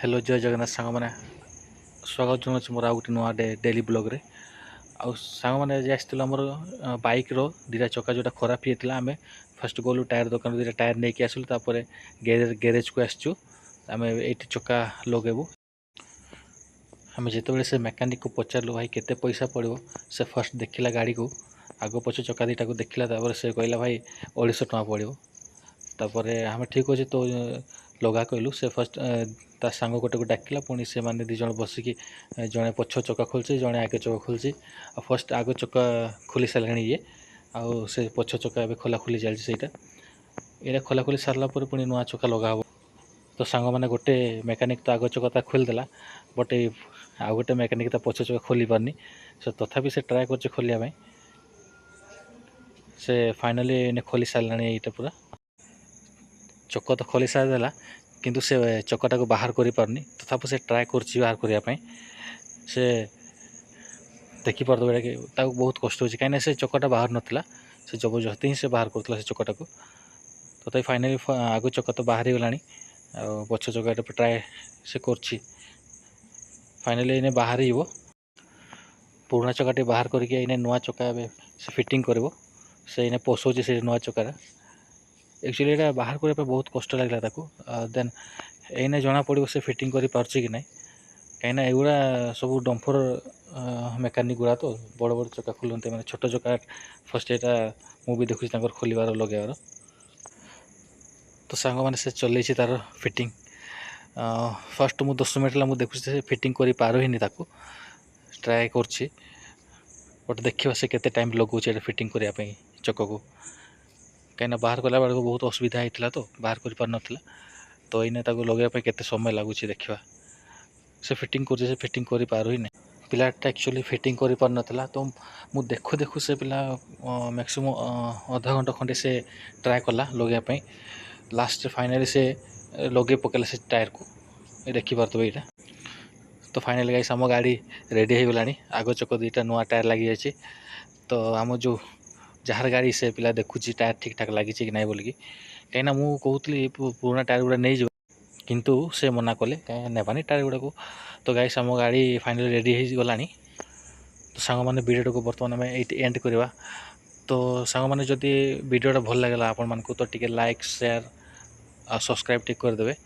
Hello जय जगन्नाथ सांग मैंने स्वागत जनाऊँ मोर आ गोटे नुआ डेली ब्लॉग रे आउ सांग मैंने आम बाइक रो दुटा चक्का जोटा खराब होता आम फास्ट गलु टायर दुकान दुटा टायर नहीं कि आसलु गैरेज को आसचु आम ये चक्का लगेबू आम जिते से मेकानिक को पचारू भाई केते पैसा पड़ो से फर्स्ट देखला गाड़ी को आग पछ चक्का दुटा को देखला से कहला भाई 250 टଙ୍କା पड़ो तापर आम ठीक अच्छे तो लगा कहलु से फर्स्ट ता सांग गोटे को डाकिला पुणी से मैंने दिज बसिकी जड़े पछ चक्का खोलुचे जड़े आगे चक्का खोलुचे फर्स्ट आग चक्का खोली सारे ये आउ से पछ चक्का ए खोला खोली चलती से यहाँ खोला खोली सारा पुणी नुआ चक्का लगा हे तो सांग मैंने गोटे मेकानिक तो आग चक्का खोलीदेला बट आउ गोटे मेकानिक पछ चक्का खोली पारनी से तथापि से ट्राए कर खोलिया से फाइनाली खोली सारे यहाँ पूरा चक्क तो खोली सारीदेला किंतु से चक्काटा को बाहर करि पारनी तथापि से ट्राए करछि बाहर करने से देखिपे कि बहुत कष्ट होची कहीं से चक्काटा बाहर नाला से जबरदस्ती ही से बाहर करता से चक्काटा को तो फाइनाली आग चक्का तो बाहर गला पछ चक्का ट्राए से करछि फाइनाली इन्हें बाहर हो पुराना चक्काटी बाहर करके इन्हें नुआ चक्का से फिटिंग कर से इन्हें पोषौचे से नुआ चक्का एक्चुअली ये बाहर करने बहुत कष्ट लगे देन एने जना पड़ो से फिटिंग कर पार्ची कि ना कहीं एगुड़ा सब डम्फर मेकानिक गुड़ा तो बड़ बड़ चक्का खोलते मैंने छोट चक्का फर्स्ट यहाँ मुझे देखुची खोलिबार लगेबार तो सांग मैंने से चल तार फिटिंग फर्स्ट मु 10 मिनट मुझे देखुची फिटिंग कर पारहिनी ट्राए कर बट देखा से केते टाइम लगुचे फिटिंग करने चक्क को कहीं बाहर कला बेलू बहुत असुविधा होता तो बाहर कर पार नाला तो इन्हें लगे केते समय लगुच देखा से फिटिंग कर फिटिंग कर पार ही नहीं पिलाटा एक्चुअली फिटिंग कर पार नाला तो मु देखु देखु से पिला मैक्सिमम आधा घंटा खंडे से ट्राए कला लगे लास्ट फाइनाली से लगे पकेला से टायर को देखिपे यहाँ तो फाइनाली गाइस आम गाड़ी रेडी हो गला आग चक दुटा नुआ टायर लगी जाए तो आम जो जार गाड़ी से पिला देखुची टायर ठीक ठाक लगी कि ना बोलिकी कहीं मुझे कहती पुराना टायर गुड़ा नहीं किंतु से मना कले कहीं नेबानी टायर गुड़ा को तो गाइस आम गाड़ी फाइनाली रेडी हो गला तो सांग मैंने वीडियो को बर्तमान आम ये एंड करवा तो सांग मैंने जदि वीडियोटा भल लगे आपण मानक तो टिके लाइक शेयर और सब्सक्राइब टिक करदे।